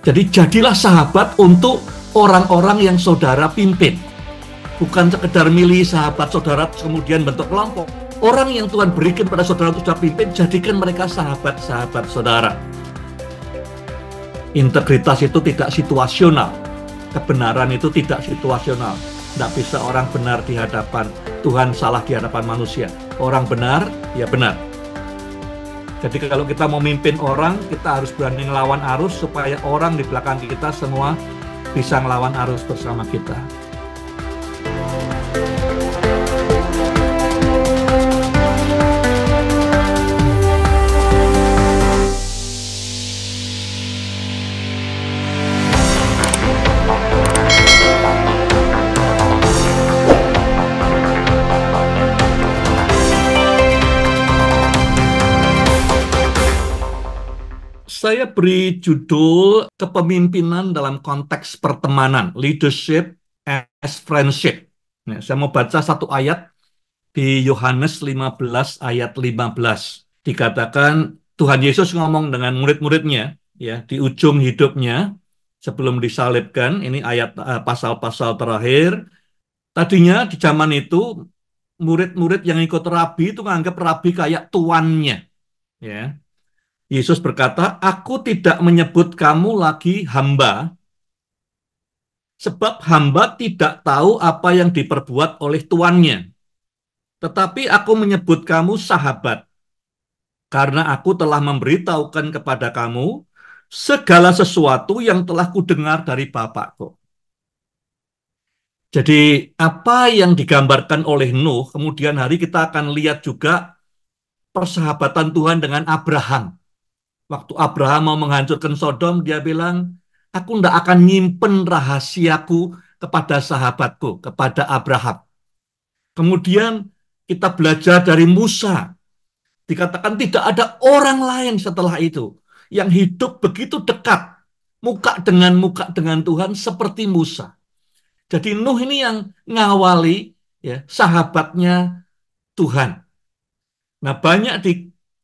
Jadi jadilah sahabat untuk orang-orang yang saudara pimpin. Bukan sekedar milih sahabat saudara kemudian bentuk kelompok. Orang yang Tuhan berikan pada saudara untuk saudara pimpin, jadikan mereka sahabat-sahabat saudara. Integritas itu tidak situasional. Kebenaran itu tidak situasional. Tidak bisa orang benar di hadapan Tuhan, salah di hadapan manusia. Orang benar, ya benar. Jadi kalau kita mau mimpin orang, kita harus berani ngelawan arus supaya orang di belakang kita semua bisa ngelawan arus bersama kita. Saya beri judul kepemimpinan dalam konteks pertemanan, leadership as friendship. Nah, saya mau baca satu ayat di Yohanes 15 ayat 15. Dikatakan Tuhan Yesus ngomong dengan murid-muridnya ya di ujung hidupnya sebelum disalibkan. Ini ayat pasal-pasal terakhir. Tadinya di zaman itu murid-murid yang ikut rabi itu menganggap rabi kayak tuannya, ya. Yesus berkata, "Aku tidak menyebut kamu lagi hamba, sebab hamba tidak tahu apa yang diperbuat oleh tuannya. Tetapi aku menyebut kamu sahabat, karena aku telah memberitahukan kepada kamu segala sesuatu yang telah kudengar dari Bapakku." Jadi apa yang digambarkan oleh Nuh, kemudian hari kita akan lihat juga persahabatan Tuhan dengan Abraham. Waktu Abraham mau menghancurkan Sodom, dia bilang, "Aku tidak akan nyimpen rahasiaku kepada sahabatku, kepada Abraham." Kemudian kita belajar dari Musa. Dikatakan tidak ada orang lain setelah itu yang hidup begitu dekat, muka dengan Tuhan seperti Musa. Jadi Nuh ini yang ngawali ya, sahabatnya Tuhan. Nah, banyak di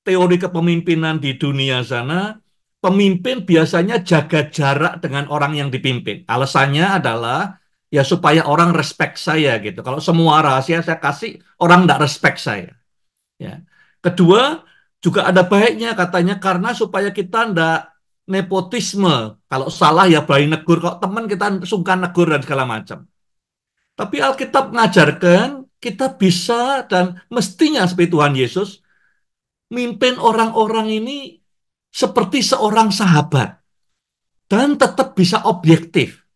teori kepemimpinan di dunia sana, pemimpin biasanya jaga jarak dengan orang yang dipimpin. Alasannya adalah ya supaya orang respect saya gitu. Kalau semua rahasia saya kasih, orang tidak respect saya. Ya. Kedua, juga ada baiknya katanya karena supaya kita tidak nepotisme. Kalau salah ya berani negur. Kalau teman kita sungkan negur dan segala macam. Tapi Alkitab mengajarkan kita bisa dan mestinya seperti Tuhan Yesus mimpin orang-orang ini seperti seorang sahabat dan tetap bisa objektif.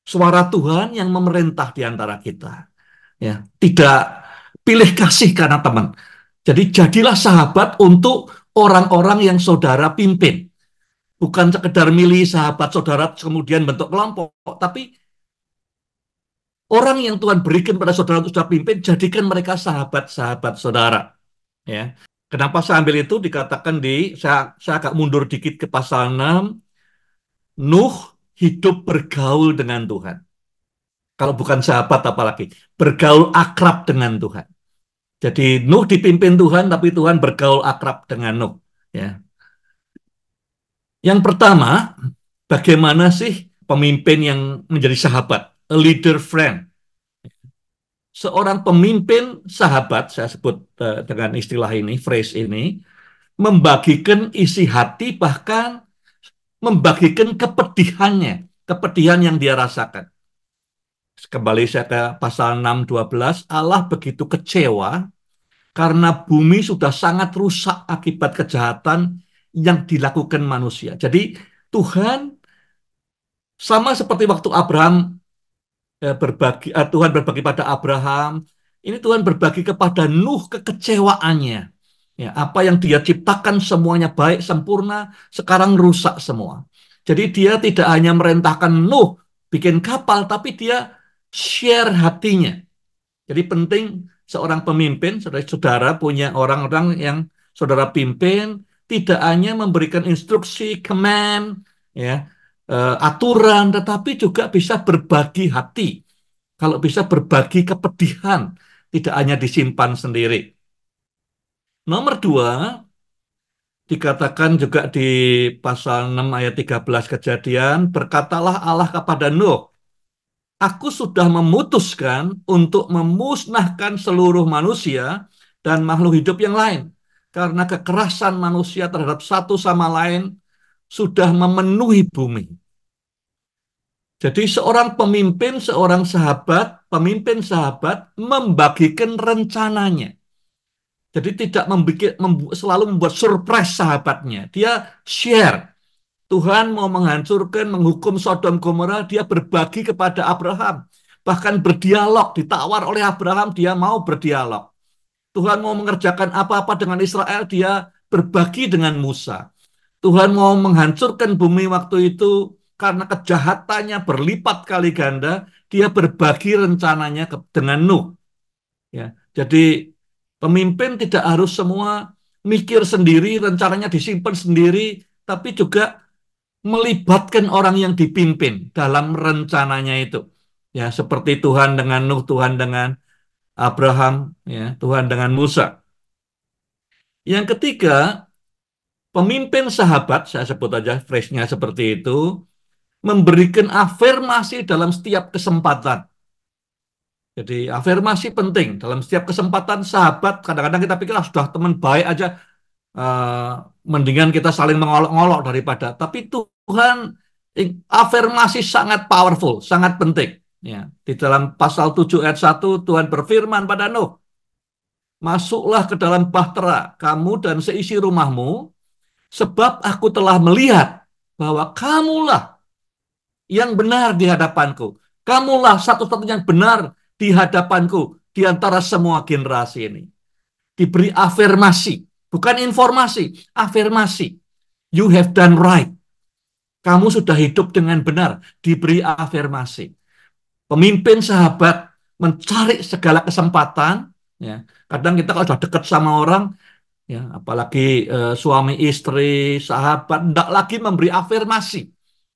Suara Tuhan yang memerintah di antara kita. Ya, tidak pilih kasih karena teman. Jadi jadilah sahabat untuk orang-orang yang saudara pimpin. Bukan sekedar milih sahabat saudara kemudian bentuk kelompok, tapi orang yang Tuhan berikan pada saudara untuk saudara pimpin, jadikan mereka sahabat-sahabat saudara. Ya. Kenapa saya ambil itu? Dikatakan saya agak mundur dikit ke pasal 6, Nuh hidup bergaul dengan Tuhan. Kalau bukan sahabat apalagi, bergaul akrab dengan Tuhan. Jadi Nuh dipimpin Tuhan, tapi Tuhan bergaul akrab dengan Nuh. Ya. Yang pertama, bagaimana sih pemimpin yang menjadi sahabat? A leader friend. Seorang pemimpin sahabat, saya sebut dengan istilah ini, phrase ini, membagikan isi hati, bahkan membagikan kepedihannya, kepedihan yang dia rasakan. Kembali saya ke pasal 6:12, Allah begitu kecewa karena bumi sudah sangat rusak akibat kejahatan yang dilakukan manusia. Jadi Tuhan sama seperti waktu Tuhan berbagi pada Abraham, ini Tuhan berbagi kepada Nuh kekecewaannya. Ya, apa yang dia ciptakan semuanya baik, sempurna, sekarang rusak semua. Jadi dia tidak hanya merintahkan Nuh bikin kapal, tapi dia share hatinya. Jadi penting seorang pemimpin, saudara-saudara punya orang-orang yang saudara pimpin, tidak hanya memberikan instruksi, command, ya, aturan, tetapi juga bisa berbagi hati. Kalau bisa berbagi kepedihan, tidak hanya disimpan sendiri. Nomor dua, Dikatakan juga di pasal 6 ayat 13 Kejadian, berkatalah Allah kepada Nuh, Aku sudah memutuskan untuk memusnahkan seluruh manusia dan makhluk hidup yang lain. Karena kekerasan manusia terhadap satu sama lain sudah memenuhi bumi. Jadi seorang pemimpin, seorang sahabat, pemimpin sahabat membagikan rencananya. Jadi tidak selalu membuat surprise sahabatnya. Dia share. Tuhan mau menghancurkan, menghukum Sodom Gomora, dia berbagi kepada Abraham. Bahkan berdialog, ditawar oleh Abraham, dia mau berdialog. Tuhan mau mengerjakan apa-apa dengan Israel, dia berbagi dengan Musa. Tuhan mau menghancurkan bumi waktu itu karena kejahatannya berlipat kali ganda, dia berbagi rencananya dengan Nuh. Ya, jadi pemimpin tidak harus semua mikir sendiri, rencananya disimpan sendiri, tapi juga melibatkan orang yang dipimpin dalam rencananya itu. Ya, seperti Tuhan dengan Nuh, Tuhan dengan Abraham, ya, Tuhan dengan Musa. Yang ketiga, pemimpin sahabat, saya sebut aja phrase-nya seperti itu, memberikan afirmasi dalam setiap kesempatan. Jadi afirmasi penting dalam setiap kesempatan sahabat. Kadang-kadang kita pikir sudah teman baik aja, eh, mendingan kita saling mengolok-ngolok daripada. Tapi Tuhan afirmasi sangat powerful, sangat penting. Ya, di dalam pasal 7 ayat 1 Tuhan berfirman pada Nuh, masuklah ke dalam bahtera kamu dan seisi rumahmu, sebab aku telah melihat bahwa kamulah yang benar di hadapanku. Kamulah satu-satunya yang benar di hadapanku di antara semua generasi ini. Diberi afirmasi, bukan informasi, afirmasi. You have done right. Kamu sudah hidup dengan benar, diberi afirmasi. Pemimpin sahabat mencari segala kesempatan, ya. Kadang kita kalau sudah dekat sama orang, ya, apalagi suami istri, sahabat, tidak lagi memberi afirmasi.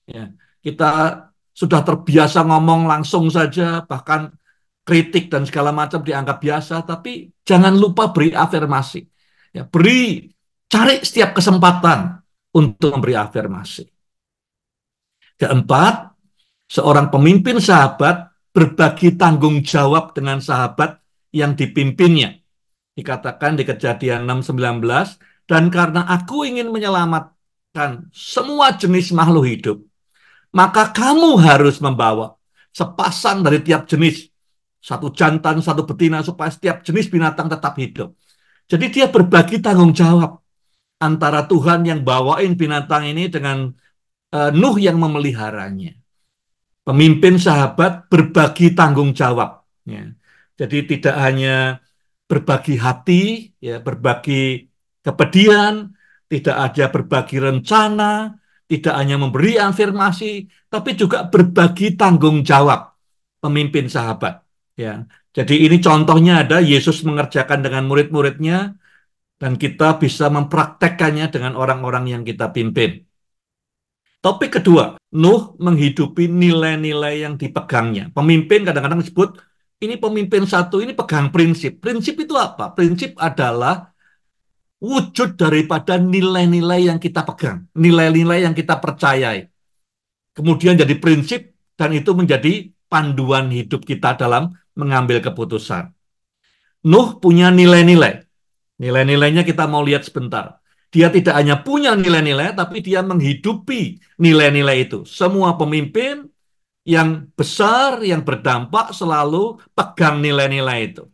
Ya. Kita sudah terbiasa ngomong langsung saja, bahkan kritik dan segala macam dianggap biasa, tapi jangan lupa beri afirmasi. Ya, cari setiap kesempatan untuk memberi afirmasi. Keempat, seorang pemimpin sahabat berbagi tanggung jawab dengan sahabat yang dipimpinnya. Dikatakan di Kejadian 6:19, dan karena aku ingin menyelamatkan semua jenis makhluk hidup, maka kamu harus membawa sepasang dari tiap jenis, satu jantan, satu betina, supaya setiap jenis binatang tetap hidup. Jadi dia berbagi tanggung jawab antara Tuhan yang bawain binatang ini dengan Nuh yang memeliharanya. Pemimpin sahabat berbagi tanggung jawab. Ya. Jadi tidak hanya berbagi hati, ya, berbagi kepedihan, tidak ada berbagi rencana, tidak hanya memberi afirmasi, tapi juga berbagi tanggung jawab pemimpin sahabat. Ya. Jadi ini contohnya ada Yesus mengerjakan dengan murid-muridnya, dan kita bisa mempraktekkannya dengan orang-orang yang kita pimpin. Topik kedua, Nuh menghidupi nilai-nilai yang dipegangnya. Pemimpin kadang-kadang disebut, ini pemimpin satu, ini pegang prinsip. Prinsip itu apa? Prinsip adalah wujud daripada nilai-nilai yang kita pegang, nilai-nilai yang kita percayai. Kemudian jadi prinsip, dan itu menjadi panduan hidup kita dalam mengambil keputusan. Nuh punya nilai-nilai. Nilai-nilainya kita mau lihat sebentar. Dia tidak hanya punya nilai-nilai, tapi dia menghidupi nilai-nilai itu. Semua pemimpin yang besar, yang berdampak selalu pegang nilai-nilai itu.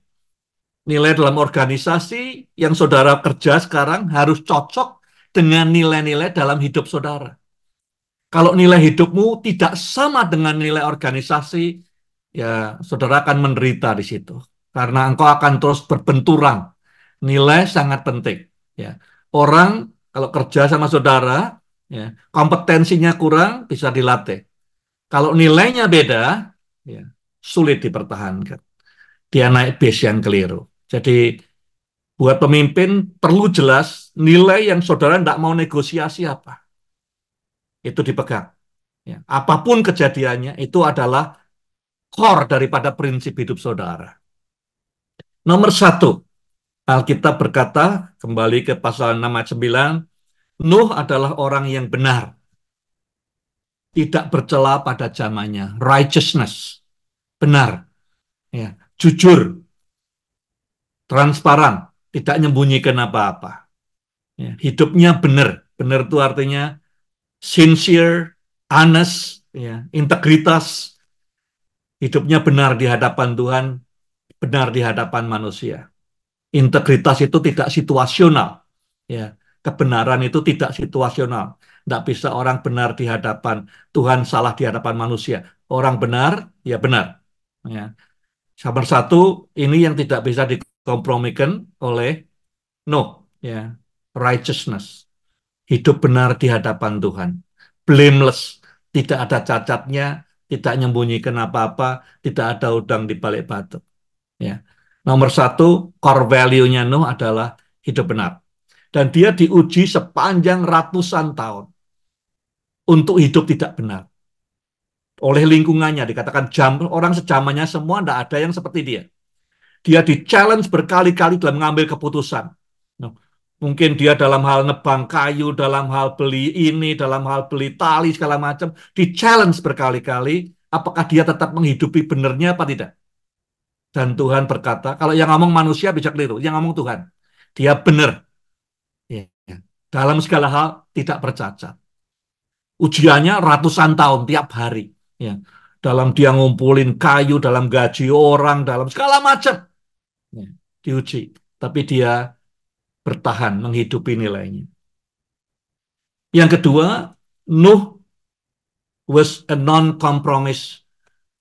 Nilai dalam organisasi yang saudara kerja sekarang harus cocok dengan nilai-nilai dalam hidup saudara. Kalau nilai hidupmu tidak sama dengan nilai organisasi, ya saudara akan menderita di situ. Karena engkau akan terus berbenturan. Nilai sangat penting. Ya. Orang kalau kerja sama saudara, ya, kompetensinya kurang, bisa dilatih. Kalau nilainya beda, ya, sulit dipertahankan. Dia naik base yang keliru. Jadi buat pemimpin perlu jelas nilai yang saudara tidak mau negosiasi apa. Itu dipegang. Ya. Apapun kejadiannya, itu adalah core daripada prinsip hidup saudara. Nomor satu, Alkitab berkata, kembali ke pasal 6 ayat 9, Nuh adalah orang yang benar, tidak bercela pada zamannya, righteousness, benar, ya, jujur, transparan, tidak menyembunyikan apa-apa. Ya, hidupnya benar, benar itu artinya sincere, honest, ya, integritas, hidupnya benar di hadapan Tuhan, benar di hadapan manusia. Integritas itu tidak situasional, ya. Kebenaran itu tidak situasional. Tidak bisa orang benar di hadapan Tuhan, salah di hadapan manusia. Orang benar, ya benar. Ya. Nomor satu, ini yang tidak bisa dikompromikan oleh no, ya, righteousness. Hidup benar di hadapan Tuhan. Blameless, tidak ada cacatnya, tidak nyembunyikan apa-apa, tidak ada udang di balik batu. Ya. Nomor satu, core value-nya Nuh adalah hidup benar. Dan dia diuji sepanjang ratusan tahun untuk hidup tidak benar. Oleh lingkungannya, dikatakan jam, orang sejamannya semua, tidak ada yang seperti dia. Dia di-challenge berkali-kali dalam mengambil keputusan. Nah, mungkin dia dalam hal nebang kayu, dalam hal beli ini, dalam hal beli tali, segala macam. Di-challenge berkali-kali, apakah dia tetap menghidupi benernya apa tidak. Dan Tuhan berkata, kalau yang ngomong manusia bisa keliru, yang ngomong Tuhan. Dia benar. Ya, ya. Dalam segala hal tidak bercacat. Ujiannya ratusan tahun tiap hari. Ya. Dalam dia ngumpulin kayu, dalam gaji orang, dalam segala macam. Ya. Diuji. Tapi dia bertahan menghidupi nilainya. Yang kedua, Nuh was a non-compromise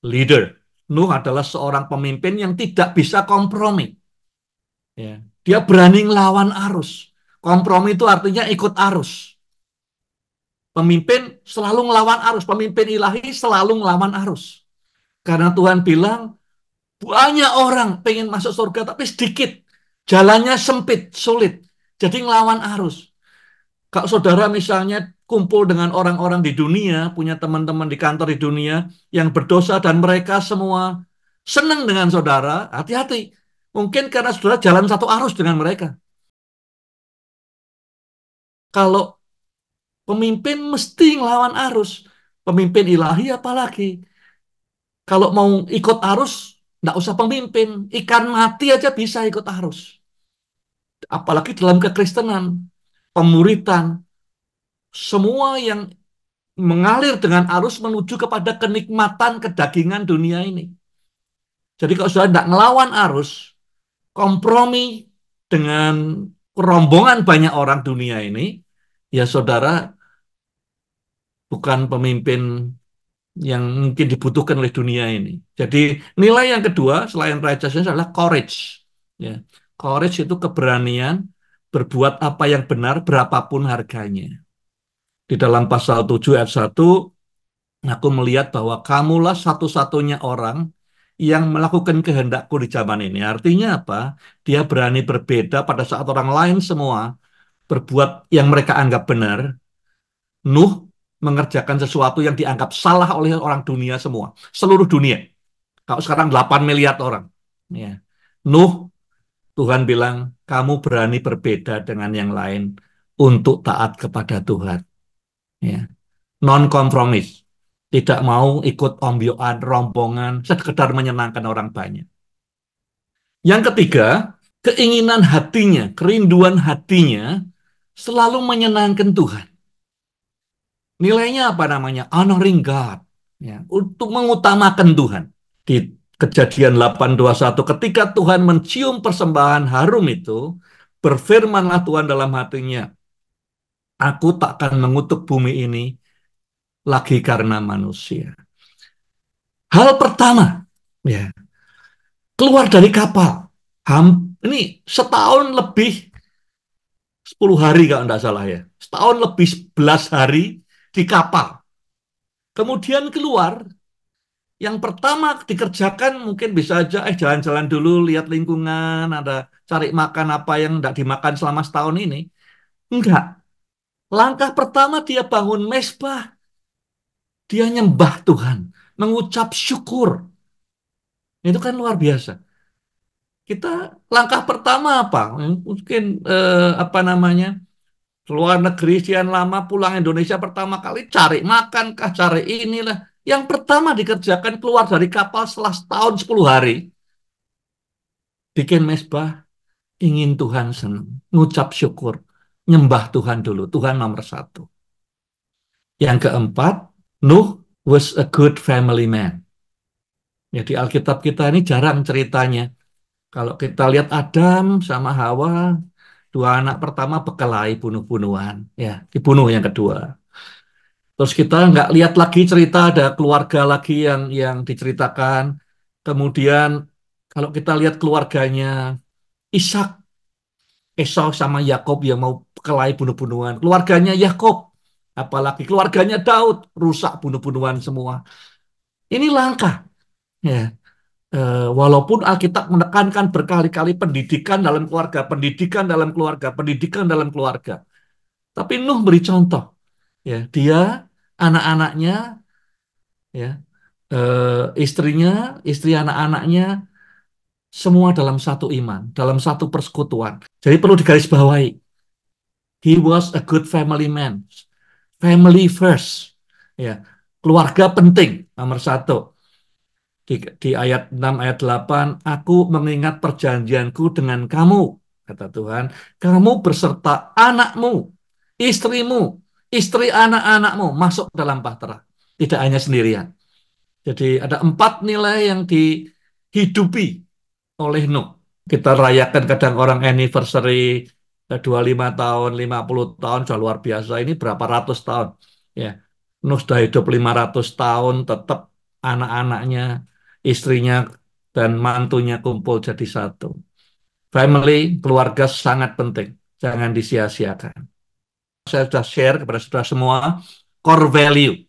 leader. Nuh adalah seorang pemimpin yang tidak bisa kompromi. Ya. Dia berani ngelawan arus. Kompromi itu artinya ikut arus. Pemimpin selalu ngelawan arus. Pemimpin ilahi selalu ngelawan arus. Karena Tuhan bilang, banyak orang pengen masuk surga, tapi sedikit. Jalannya sempit, sulit. Jadi ngelawan arus. Kalau saudara misalnya kumpul dengan orang-orang di dunia, punya teman-teman di kantor di dunia yang berdosa dan mereka semua senang dengan saudara, hati-hati. Mungkin karena saudara jalan satu arus dengan mereka. Kalau pemimpin mesti ngelawan arus. Pemimpin ilahi apalagi. Kalau mau ikut arus, nggak usah pemimpin. Ikan mati aja bisa ikut arus. Apalagi dalam kekristenan, pemuritan. Semua yang mengalir dengan arus menuju kepada kenikmatan kedagingan dunia ini. Jadi kalau sudah tidak ngelawan arus, kompromi dengan rombongan banyak orang dunia ini, ya saudara bukan pemimpin yang mungkin dibutuhkan oleh dunia ini. Jadi nilai yang kedua selain righteousness adalah courage. Ya. Courage itu keberanian berbuat apa yang benar berapapun harganya. Di dalam pasal 7 ayat 1, aku melihat bahwa kamulah satu-satunya orang yang melakukan kehendakku di zaman ini. Artinya apa? Dia berani berbeda pada saat orang lain semua berbuat yang mereka anggap benar. Nuh mengerjakan sesuatu yang dianggap salah oleh orang dunia semua. Seluruh dunia. Kalau sekarang 8 miliar orang. Ya. Nuh, Tuhan bilang, kamu berani berbeda dengan yang lain untuk taat kepada Tuhan. Ya. Non-kompromis. Tidak mau ikut ombyoan, rombongan, sekedar menyenangkan orang banyak. Yang ketiga, keinginan hatinya, kerinduan hatinya selalu menyenangkan Tuhan. Nilainya apa namanya? Honoring God. Ya, untuk mengutamakan Tuhan. Di Kejadian 8:21, ketika Tuhan mencium persembahan harum itu, berfirmanlah Tuhan dalam hatinya, aku takkan mengutuk bumi ini lagi karena manusia. Hal pertama, ya, keluar dari kapal. Ini setahun lebih 10 hari kalau tidak salah ya. Setahun lebih 11 hari di kapal. Kemudian keluar, yang pertama dikerjakan mungkin bisa aja jalan-jalan dulu, lihat lingkungan, ada cari makan apa yang tidak dimakan selama setahun ini. Enggak. Langkah pertama dia bangun mezbah. Dia nyembah Tuhan. Mengucap syukur. Itu kan luar biasa. Kita langkah pertama apa? Mungkin apa namanya? Luar negeri sekian lama, pulang Indonesia pertama kali cari makan kah, cari inilah. Yang pertama dikerjakan keluar dari kapal setelah setahun 10 hari, bikin mesbah, ingin Tuhan senang, ngucap syukur, nyembah Tuhan dulu, Tuhan nomor satu. Yang keempat, Nuh was a good family man. Jadi Alkitab kita ini jarang ceritanya. Kalau kita lihat Adam sama Hawa, dua anak pertama berkelahi bunuh-bunuhan, ya, dibunuh yang kedua. Terus kita nggak lihat lagi cerita ada keluarga lagi yang diceritakan. Kemudian kalau kita lihat keluarganya Ishak, Esau sama Yakob yang mau kelahi bunuh-bunuhan. Keluarganya Yakob, apalagi keluarganya Daud, rusak bunuh-bunuhan semua. Ini langkah. Ya. Walaupun Alkitab menekankan berkali-kali pendidikan dalam keluarga, pendidikan dalam keluarga, pendidikan dalam keluarga. Tapi Nuh beri contoh. Ya, dia, anak-anaknya, ya, istrinya, istri anak-anaknya, semua dalam satu iman, dalam satu persekutuan. Jadi perlu digarisbawahi. He was a good family man. Family first. Ya, keluarga penting, nomor satu. Di ayat 6, ayat 8, aku mengingat perjanjianku dengan kamu, kata Tuhan. Kamu berserta anakmu, istrimu, istri anak-anakmu masuk dalam bahtera. Tidak hanya sendirian. Jadi ada 4 nilai yang dihidupi oleh Nuh. Kita rayakan kadang orang anniversary 25 tahun, 50 tahun, sudah luar biasa. Ini berapa ratus tahun. Ya, Nuh sudah hidup 500 tahun, tetap anak-anaknya, istrinya, dan mantunya kumpul jadi satu. Family, keluarga sangat penting. Jangan disia-siakan. Saya sudah share kepada saudara semua, core value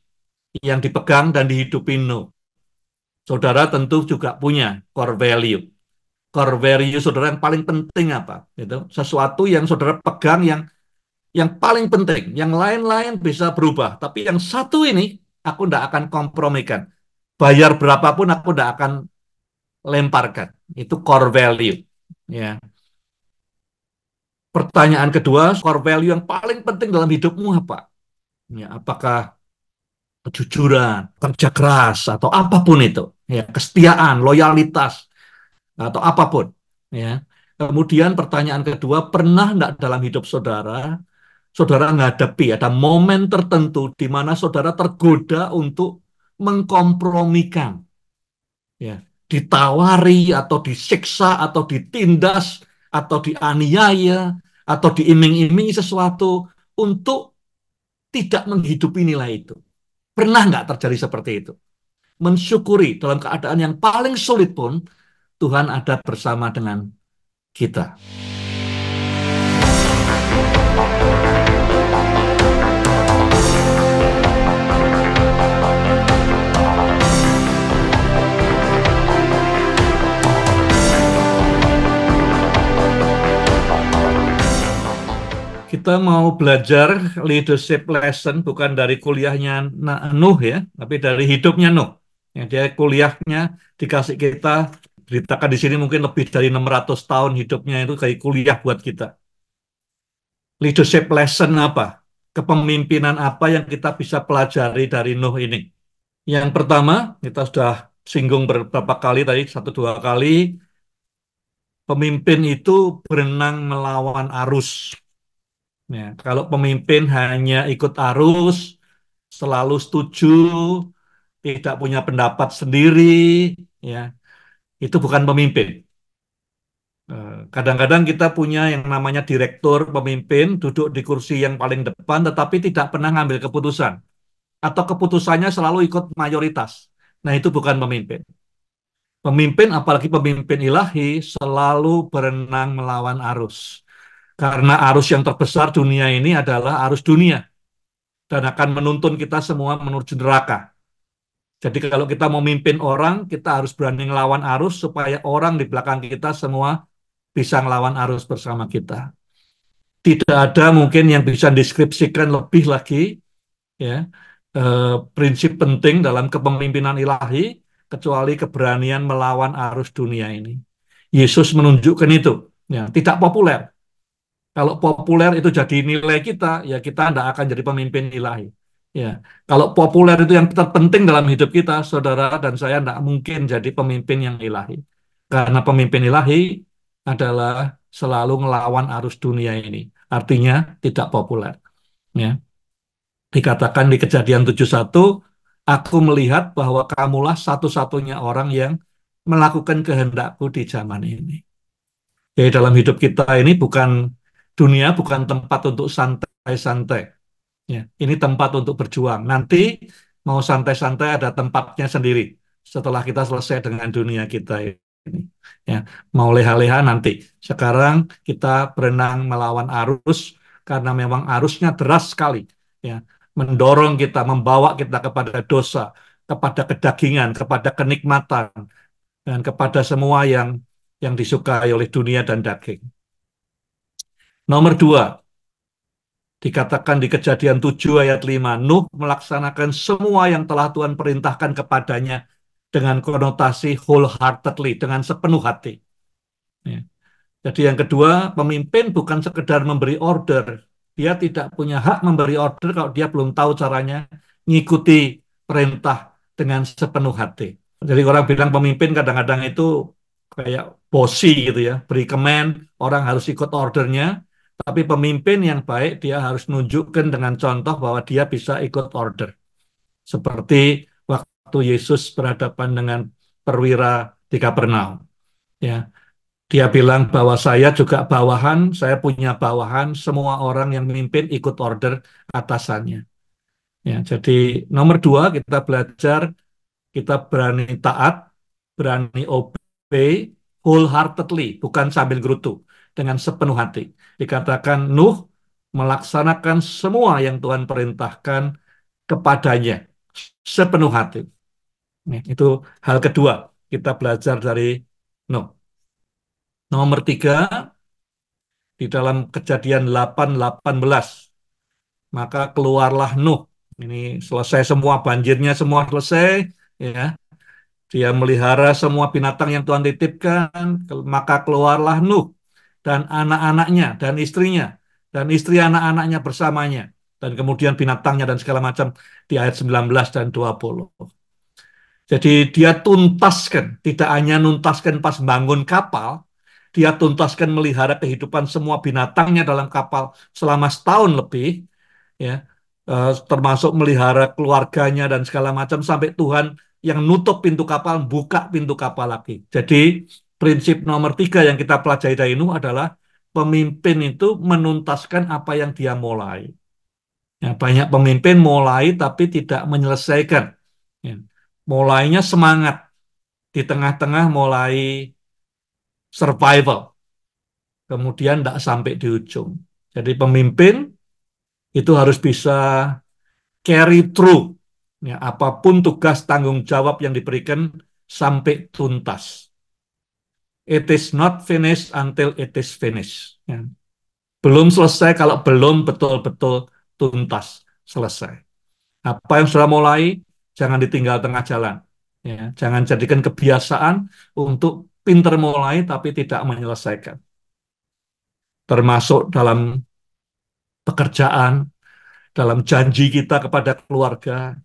yang dipegang dan dihidupi Nuh. Saudara tentu juga punya core value. Core value saudara yang paling penting apa? Itu sesuatu yang saudara pegang yang paling penting. Yang lain-lain bisa berubah, tapi yang satu ini aku tidak akan kompromikan. Bayar berapapun aku tidak akan lemparkan. Itu core value. Ya. Pertanyaan kedua, core value yang paling penting dalam hidupmu apa? Ya, apakah kejujuran, kerja keras, atau apapun itu? Ya, kesetiaan, loyalitas, atau apapun. Ya. Kemudian pertanyaan kedua, pernah enggak dalam hidup saudara, saudara menghadapi ada momen tertentu di mana saudara tergoda untuk mengkompromikan, ya, ditawari atau disiksa atau ditindas atau dianiaya atau diiming-imingi sesuatu untuk tidak menghidupi nilai itu. Pernah nggak terjadi seperti itu? Mensyukuri dalam keadaan yang paling sulit pun Tuhan ada bersama dengan kita. Kita mau belajar leadership lesson bukan dari kuliahnya Nuh ya, tapi dari hidupnya Nuh. Ya, dia kuliahnya dikasih kita, beritakan di sini mungkin lebih dari 600 tahun hidupnya itu kayak kuliah buat kita. Leadership lesson apa? Kepemimpinan apa yang kita bisa pelajari dari Nuh ini? Yang pertama, kita sudah singgung beberapa kali tadi, 1-2 kali, pemimpin itu berenang melawan arus. Ya, kalau pemimpin hanya ikut arus, selalu setuju, tidak punya pendapat sendiri, ya, itu bukan pemimpin. Kadang-kadang kita punya yang namanya direktur, pemimpin, duduk di kursi yang paling depan, tetapi tidak pernah ngambil keputusan. Atau keputusannya selalu ikut mayoritas. Nah, itu bukan pemimpin. Pemimpin, apalagi pemimpin ilahi, selalu berenang melawan arus. Karena arus yang terbesar dunia ini adalah arus dunia. Dan akan menuntun kita semua menuju neraka. Jadi kalau kita mau mimpin orang, kita harus berani ngelawan arus supaya orang di belakang kita semua bisa ngelawan arus bersama kita. Tidak ada mungkin yang bisa deskripsikan lebih lagi, ya, prinsip penting dalam kepemimpinan ilahi kecuali keberanian melawan arus dunia ini. Yesus menunjukkan itu, ya, tidak populer, Kalau populer itu jadi nilai kita, ya kita tidak akan jadi pemimpin ilahi. Ya, kalau populer itu yang terpenting dalam hidup kita, saudara dan saya tidak mungkin jadi pemimpin yang ilahi. Karena pemimpin ilahi adalah selalu ngelawan arus dunia ini. Artinya tidak populer. Ya. Dikatakan di Kejadian 71, aku melihat bahwa kamulah satu-satunya orang yang melakukan kehendakku di zaman ini. Jadi dalam hidup kita ini dunia bukan tempat untuk santai-santai. Ya, ini tempat untuk berjuang. Nanti mau santai-santai ada tempatnya sendiri setelah kita selesai dengan dunia kita ini. Ya, mau leha-leha nanti. Sekarang kita berenang melawan arus karena memang arusnya deras sekali. Ya, mendorong kita, membawa kita kepada dosa, kepada kedagingan, kepada kenikmatan, dan kepada semua yang disukai oleh dunia dan daging. Nomor dua, dikatakan di Kejadian 7 ayat 5, Nuh melaksanakan semua yang telah Tuhan perintahkan kepadanya dengan konotasi wholeheartedly, dengan sepenuh hati. Ya. Jadi yang kedua, pemimpin bukan sekedar memberi order. Dia tidak punya hak memberi order kalau dia belum tahu caranya ngikuti perintah dengan sepenuh hati. Jadi orang bilang pemimpin kadang-kadang itu kayak bossy gitu ya, beri command, orang harus ikut ordernya, tapi pemimpin yang baik dia harus nunjukkan dengan contoh bahwa dia bisa ikut order. Seperti waktu Yesus berhadapan dengan perwira di Kapernaum. Ya, dia bilang bahwa saya juga bawahan, saya punya bawahan, semua orang yang memimpin ikut order atasannya. Ya, jadi nomor dua kita belajar kita berani taat, berani obey, wholeheartedly, bukan sambil gerutu, dengan sepenuh hati. Dikatakan Nuh melaksanakan semua yang Tuhan perintahkan kepadanya, sepenuh hati. Itu hal kedua, kita belajar dari Nuh. Nomor tiga, di dalam Kejadian 8:18, maka keluarlah Nuh. Ini selesai semua, banjirnya semua selesai, ya. Dia melihara semua binatang yang Tuhan titipkan, maka keluarlah Nuh dan anak-anaknya dan istrinya dan istri anak-anaknya bersamanya. Dan kemudian binatangnya dan segala macam di ayat 19 dan 20. Jadi dia tuntaskan, tidak hanya nuntaskan pas bangun kapal, dia tuntaskan melihara kehidupan semua binatangnya dalam kapal selama setahun lebih, ya, termasuk melihara keluarganya dan segala macam sampai Tuhan yang nutup pintu kapal, buka pintu kapal lagi. Jadi prinsip nomor tiga yang kita pelajari dari Nuh adalah pemimpin itu menuntaskan apa yang dia mulai. Ya, banyak pemimpin mulai tapi tidak menyelesaikan. Ya. Mulainya semangat, di tengah-tengah mulai survival, kemudian tidak sampai di ujung. Jadi pemimpin itu harus bisa carry through, ya, apapun tugas tanggung jawab yang diberikan sampai tuntas. It is not finished until it is finished. Ya. Belum selesai kalau belum betul-betul tuntas selesai. Apa yang sudah mulai jangan ditinggal tengah jalan. Ya. Jangan jadikan kebiasaan untuk pinter mulai tapi tidak menyelesaikan. Termasuk dalam pekerjaan, dalam janji kita kepada keluarga,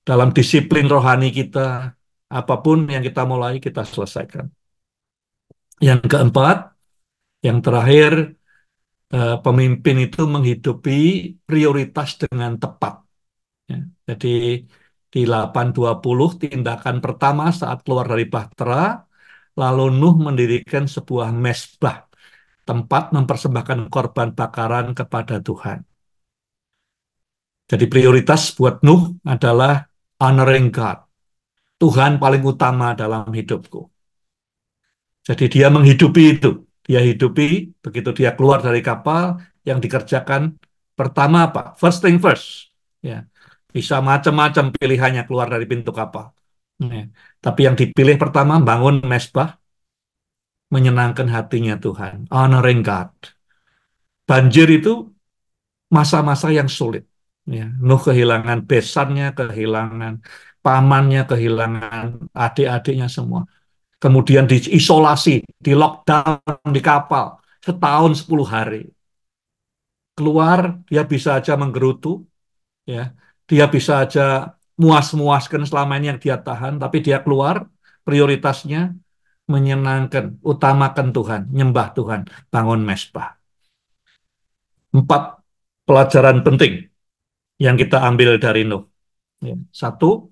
dalam disiplin rohani kita, apapun yang kita mulai, kita selesaikan. Yang keempat, yang terakhir, pemimpin itu menghidupi prioritas dengan tepat. Ya, jadi di 8:20, tindakan pertama saat keluar dari Bahtera, lalu Nuh mendirikan sebuah mezbah, tempat mempersembahkan korban bakaran kepada Tuhan. Jadi prioritas buat Nuh adalah honoring God. Tuhan paling utama dalam hidupku. Jadi dia menghidupi itu. Dia hidupi, begitu dia keluar dari kapal, yang dikerjakan pertama apa? First thing first. Ya. Bisa macam-macam pilihannya keluar dari pintu kapal. Ya. Tapi yang dipilih pertama, bangun mezbah, menyenangkan hatinya Tuhan. Honoring God. Banjir itu masa-masa yang sulit. Ya. Nuh kehilangan besannya, kehilangan pamannya, kehilangan adik-adiknya semua. Kemudian diisolasi, di lockdown di kapal setahun 10 hari. keluar, dia bisa aja menggerutu, ya. Dia bisa aja muas-muaskan selama ini yang dia tahan, tapi dia keluar, prioritasnya menyenangkan, utamakan Tuhan, nyembah Tuhan, bangun mezbah. 4 pelajaran penting yang kita ambil dari Nuh. Ya. Satu,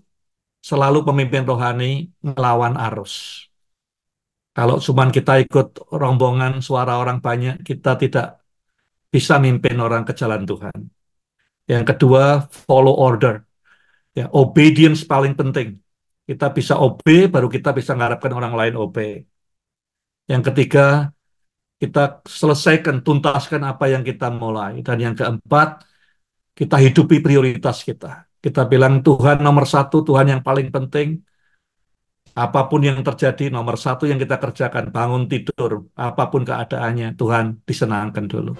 selalu pemimpin rohani melawan arus. Kalau cuma kita ikut rombongan suara orang banyak, kita tidak bisa mimpin orang ke jalan Tuhan. Yang kedua, follow order. Ya, obedience paling penting. Kita bisa obey, baru kita bisa mengharapkan orang lain obey. Yang ketiga, kita selesaikan, tuntaskan apa yang kita mulai. Dan yang keempat, kita hidupi prioritas kita. Kita bilang Tuhan nomor satu, Tuhan yang paling penting. Apapun yang terjadi, nomor satu yang kita kerjakan, bangun tidur, apapun keadaannya, Tuhan disenangkan dulu.